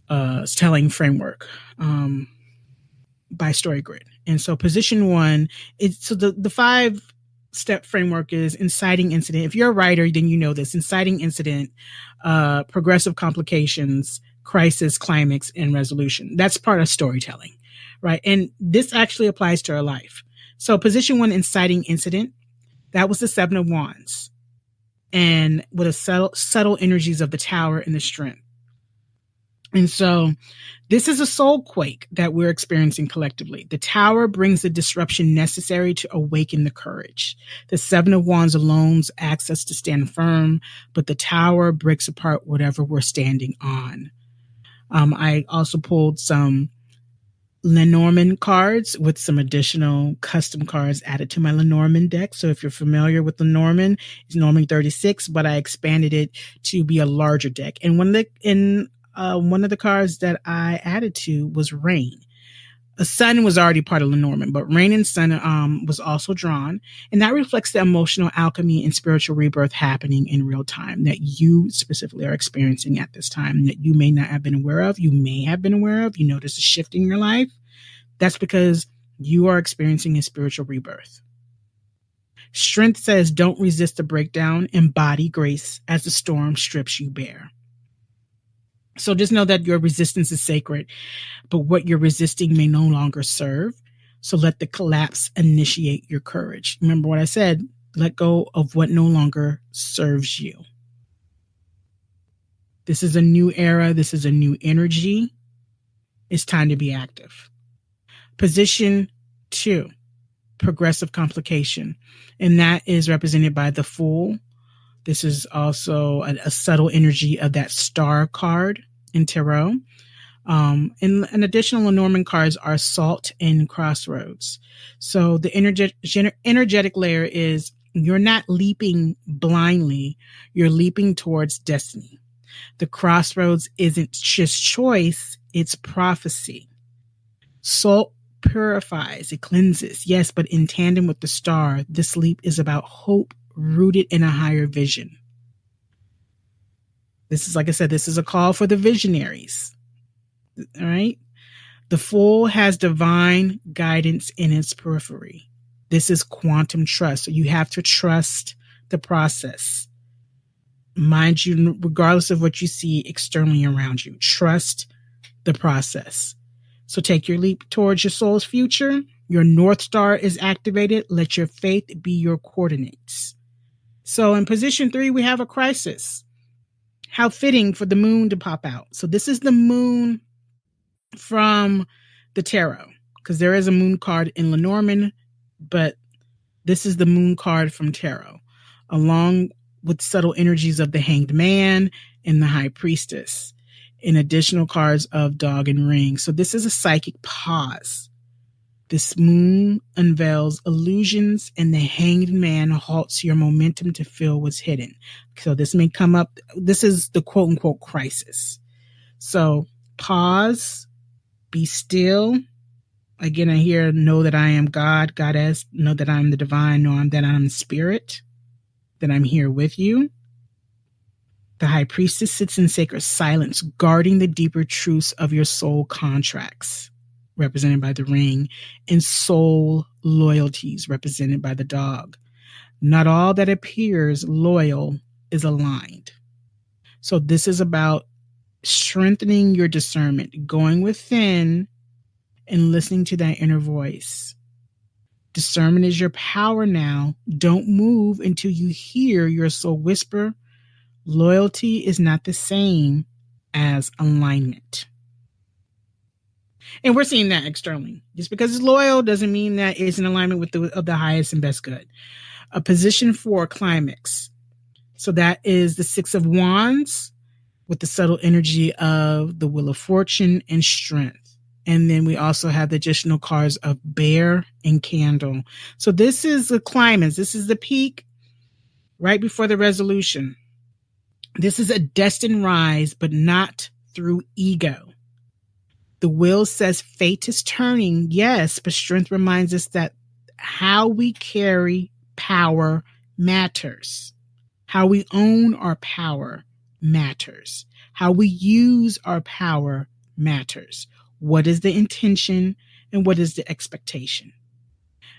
Speaker 1: telling framework by Story Grid. And so position 1, the 5-step framework is inciting incident. If you're a writer, then you know this. Inciting incident, progressive complications, crisis, climax, and resolution. That's part of storytelling, right? And this actually applies to our life. So position 1, inciting incident, that was the 7 of Wands. And with a subtle energies of the Tower and the Strength. And so this is a soul quake that we're experiencing collectively. The Tower brings the disruption necessary to awaken the courage. The 7 of Wands alone asks us to stand firm, but the Tower breaks apart whatever we're standing on. I also pulled some Lenormand cards with some additional custom cards added to my Lenormand deck. So if you're familiar with Lenormand, it's normally 36, but I expanded it to be a larger deck. And one of the cards that I added to was Rain. The sun was already part of Lenormand, but Rain and Sun was also drawn. And that reflects the emotional alchemy and spiritual rebirth happening in real time that you specifically are experiencing at this time that you may not have been aware of. You may have been aware of. You notice a shift in your life. That's because you are experiencing a spiritual rebirth. Strength says, don't resist the breakdown. Embody grace as the storm strips you bare. So just know that your resistance is sacred, but what you're resisting may no longer serve. So let the collapse initiate your courage. Remember what I said, let go of what no longer serves you. This is a new era. This is a new energy. It's time to be active. Position 2, progressive complication. And that is represented by the Fool. This is also a subtle energy of that star card in tarot. And additional Lenormand cards are Salt and Crossroads. So the energetic layer is you're not leaping blindly. You're leaping towards destiny. The crossroads isn't just choice. It's prophecy. Salt purifies. It cleanses. Yes, but in tandem with the star, this leap is about hope rooted in a higher vision. This is, like I said, this is a call for the visionaries. All right. The Fool has divine guidance in its periphery. This is quantum trust. So you have to trust the process. Mind you, regardless of what you see externally around you, trust the process. So take your leap towards your soul's future. Your North Star is activated. Let your faith be your coordinates. So in position 3, we have a crisis. How fitting for the moon to pop out. So this is the moon from the tarot, because there is a moon card in Lenormand, but this is the moon card from tarot, along with subtle energies of the Hanged Man and the High Priestess, and additional cards of Dog and Ring. So this is a psychic pause. This moon unveils illusions, and the Hanged Man halts your momentum to feel what's hidden. So this may come up. This is the quote unquote crisis. So pause, be still. Again, I hear, know that I am God, Goddess, know that I'm the divine, know that I'm spirit, that I'm here with you. The High Priestess sits in sacred silence, guarding the deeper truths of your soul contracts, represented by the Ring, and soul loyalties, represented by the Dog. Not all that appears loyal is aligned. So this is about strengthening your discernment, going within and listening to that inner voice. Discernment is your power now. Don't move until you hear your soul whisper. Loyalty is not the same as alignment. And we're seeing that externally. Just because it's loyal doesn't mean that it's in alignment with the highest and best good. A position 4, climax. So that is the 6 of Wands with the subtle energy of the Wheel of Fortune and Strength. And then we also have the additional cards of Bear and Candle. So this is the climax. This is the peak right before the resolution. This is a destined rise, but not through ego. The wheel says fate is turning, yes, but strength reminds us that how we carry power matters. How we own our power matters. How we use our power matters. What is the intention and what is the expectation?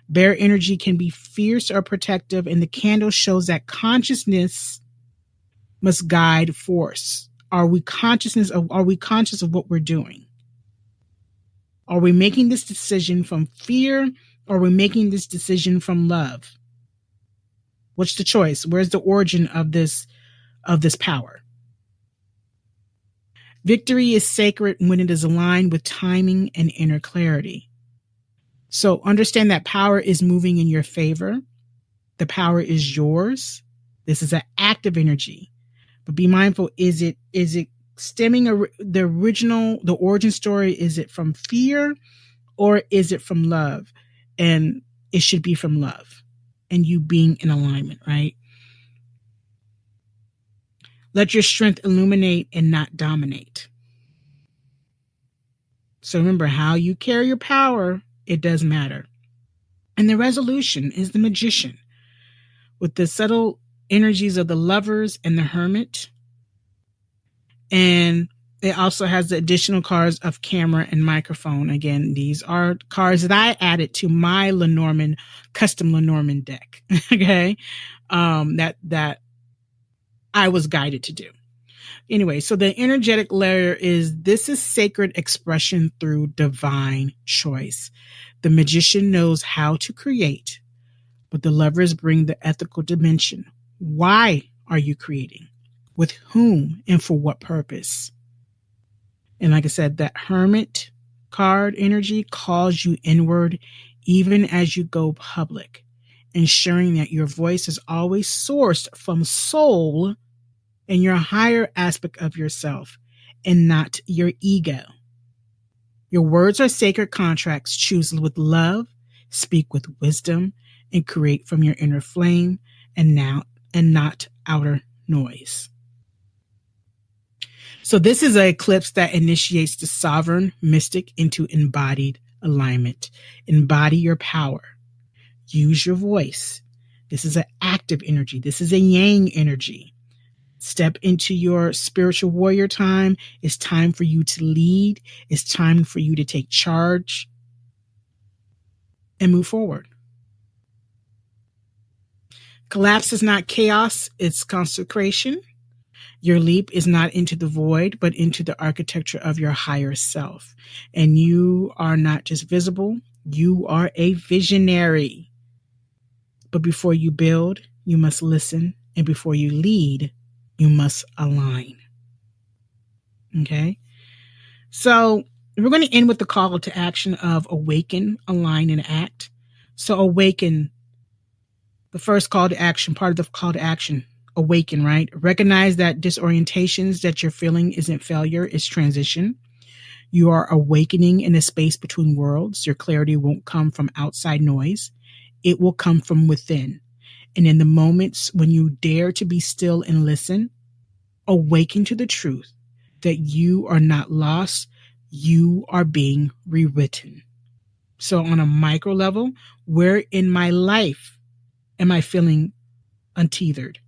Speaker 1: Bear energy can be fierce or protective, and the candle shows that consciousness must guide force. Are we conscious of what we're doing? Are we making this decision from fear, or are we making this decision from love? What's the choice? Where's the origin of this power? Victory is sacred when it is aligned with timing and inner clarity. So understand that power is moving in your favor. The power is yours. This is an active energy. But be mindful, is it stemming the origin story? Is it from fear, Or is it from love? And it should be from love and you being in alignment, right? Let your strength illuminate and not dominate. So remember, how you carry your power, it does matter. And the resolution is the Magician, with the subtle energies of the Lovers and the Hermit. And it also has the additional cards of Camera and Microphone. Again, these are cards that I added to my Lenormand, custom Lenormand deck. Okay. That I was guided to do. Anyway, so the energetic layer this is sacred expression through divine choice. The Magician knows how to create, but the Lovers bring the ethical dimension. Why are you creating? With whom and for what purpose? And like I said, that Hermit card energy calls you inward even as you go public, ensuring that your voice is always sourced from soul and your higher aspect of yourself and not your ego. Your words are sacred contracts. Choose with love, speak with wisdom, and create from your inner flame and not outer noise. So this is an eclipse that initiates the sovereign mystic into embodied alignment. Embody your power. Use your voice. This is an active energy. This is a yang energy. Step into your spiritual warrior time. It's time for you to lead. It's time for you to take charge and move forward. Collapse is not chaos, it's consecration. Your leap is not into the void, but into the architecture of your higher self. And you are not just visible, you are a visionary. But before you build, you must listen. And before you lead, you must align. Okay? So we're going to end with the call to action of awaken, align, and act. So awaken, the first call to action, part of the call to action, awaken, right? Recognize that disorientations that you're feeling isn't failure, it's transition. You are awakening in a space between worlds. Your clarity won't come from outside noise. It will come from within. And in the moments when you dare to be still and listen, awaken to the truth that you are not lost, you are being rewritten. So on a micro level, where in my life am I feeling untethered?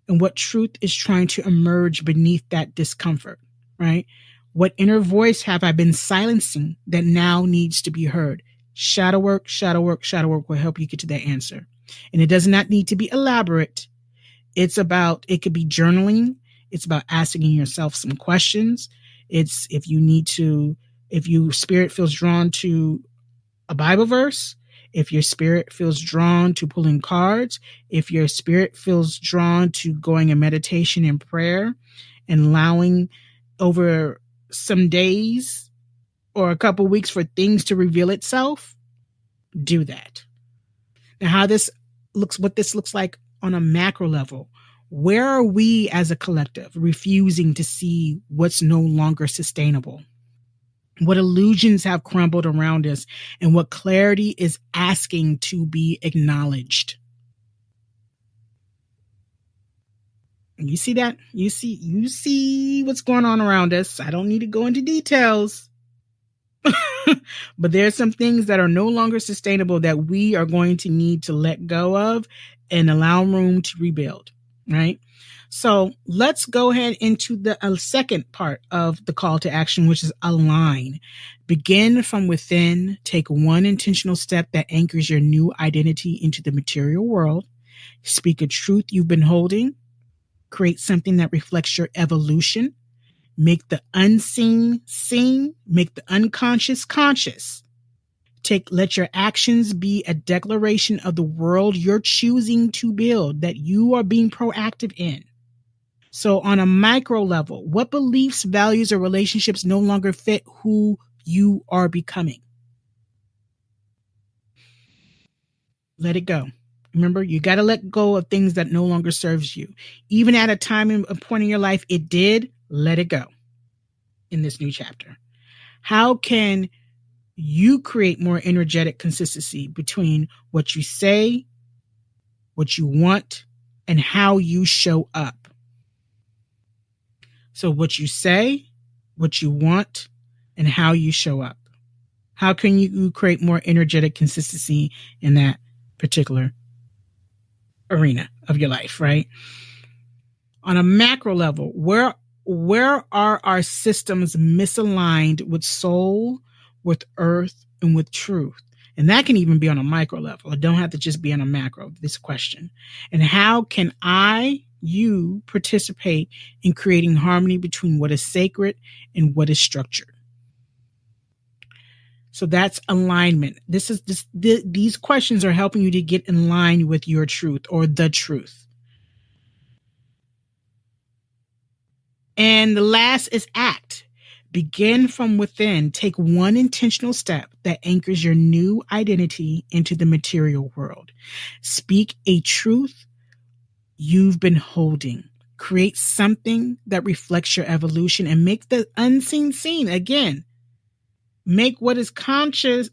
Speaker 1: And what truth is trying to emerge beneath that discomfort, right? What inner voice have I been silencing that now needs to be heard? Shadow work will help you get to that answer. And it does not need to be elaborate. It could be journaling. It's about asking yourself some questions. It's if your spirit feels drawn to a Bible verse, if your spirit feels drawn to pulling cards, if your spirit feels drawn to going in meditation and prayer and allowing over some days or a couple weeks for things to reveal itself, do that. Now, what this looks like on a macro level. Where are we as a collective refusing to see what's no longer sustainable? What illusions have crumbled around us and what clarity is asking to be acknowledged? You see that? You see what's going on around us. I don't need to go into details. But there's some things that are no longer sustainable that we are going to need to let go of and allow room to rebuild, right? So let's go ahead into the second part of the call to action, which is align. Begin from within. Take one intentional step that anchors your new identity into the material world. Speak a truth you've been holding. Create something that reflects your evolution. Make the unseen seen. Make the unconscious conscious. Let your actions be a declaration of the world you're choosing to build, that you are being proactive in. So on a micro level, what beliefs, values, or relationships no longer fit who you are becoming? Let it go. Remember, you got to let go of things that no longer serves you. Even at a time and a point in your life, it did, let it go in this new chapter. How can you create more energetic consistency between what you say, what you want, and how you show up. So what you say, what you want, and how you show up. How can you create more energetic consistency in that particular arena of your life, right? On a macro level, where are our systems misaligned with soul, with earth, and with truth? And that can even be on a micro level. It don't have to just be on a macro, this question. And how can you participate in creating harmony between what is sacred and what is structured? So that's alignment. These questions are helping you to get in line with your truth or the truth. And the last is act. Begin from within. Take one intentional step that anchors your new identity into the material world. Speak a truth you've been holding. Create something that reflects your evolution and make the unseen seen. Again, make what is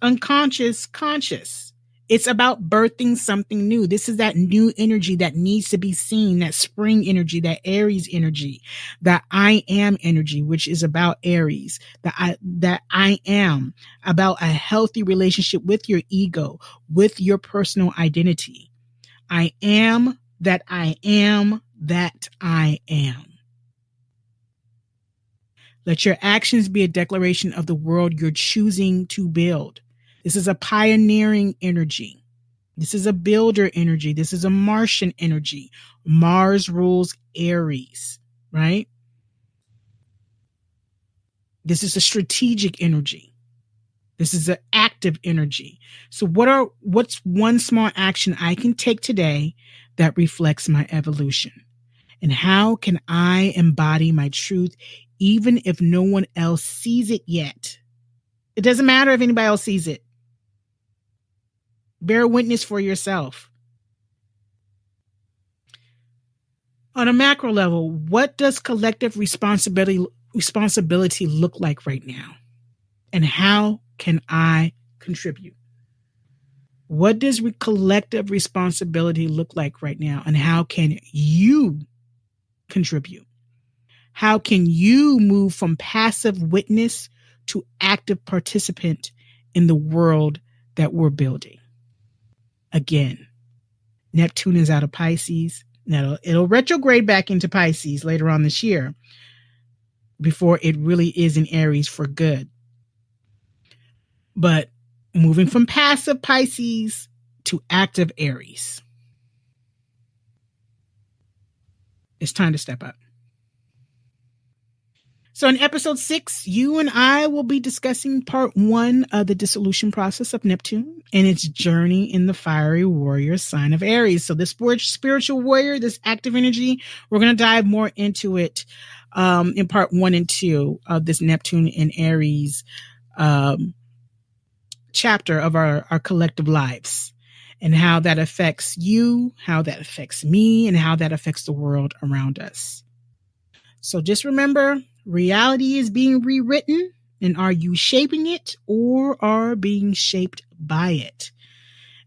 Speaker 1: unconscious conscious. It's about birthing something new. This is that new energy that needs to be seen, that spring energy, that Aries energy, that I am energy, which is about Aries, that I am about a healthy relationship with your ego, with your personal identity. I am that I am that I am. Let your actions be a declaration of the world you're choosing to build. This is a pioneering energy. This is a builder energy. This is a Martian energy. Mars rules Aries, right? This is a strategic energy. This is an active energy. So what's one small action I can take today that reflects my evolution? And how can I embody my truth even if no one else sees it yet? It doesn't matter if anybody else sees it. Bear witness for yourself. On a macro level, what does collective responsibility look like right now? And how can I contribute? What does collective responsibility look like right now? And how can you contribute? How can you move from passive witness to active participant in the world that we're building? Again, Neptune is out of Pisces. Now it'll retrograde back into Pisces later on this year before it really is in Aries for good. But moving from passive Pisces to active Aries. It's time to step up. So in episode 6, you and I will be discussing part 1 of the dissolution process of Neptune and its journey in the fiery warrior sign of Aries. So this spiritual warrior, this active energy, we're going to dive more into it in part 1 and 2 of this Neptune and Aries chapter of our collective lives, and how that affects you, how that affects me, and how that affects the world around us. So just remember, reality is being rewritten, and are you shaping it or are being shaped by it?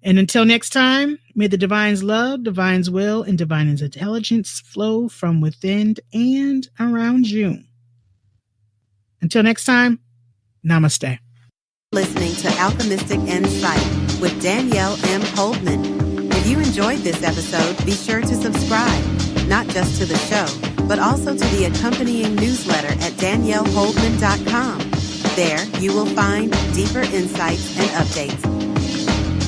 Speaker 1: And until next time, may the divine's love, divine's will, and divine's intelligence flow from within and around you. Until next time, namaste.
Speaker 2: Listening to Alchemystic Insight with Danielle M. Holdman. If you enjoyed this episode, be sure to subscribe, not just to the show, but also to the accompanying newsletter at danielleholdman.com. There, you will find deeper insights and updates.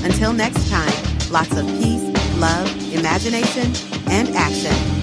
Speaker 2: Until next time, lots of peace, love, imagination, and action.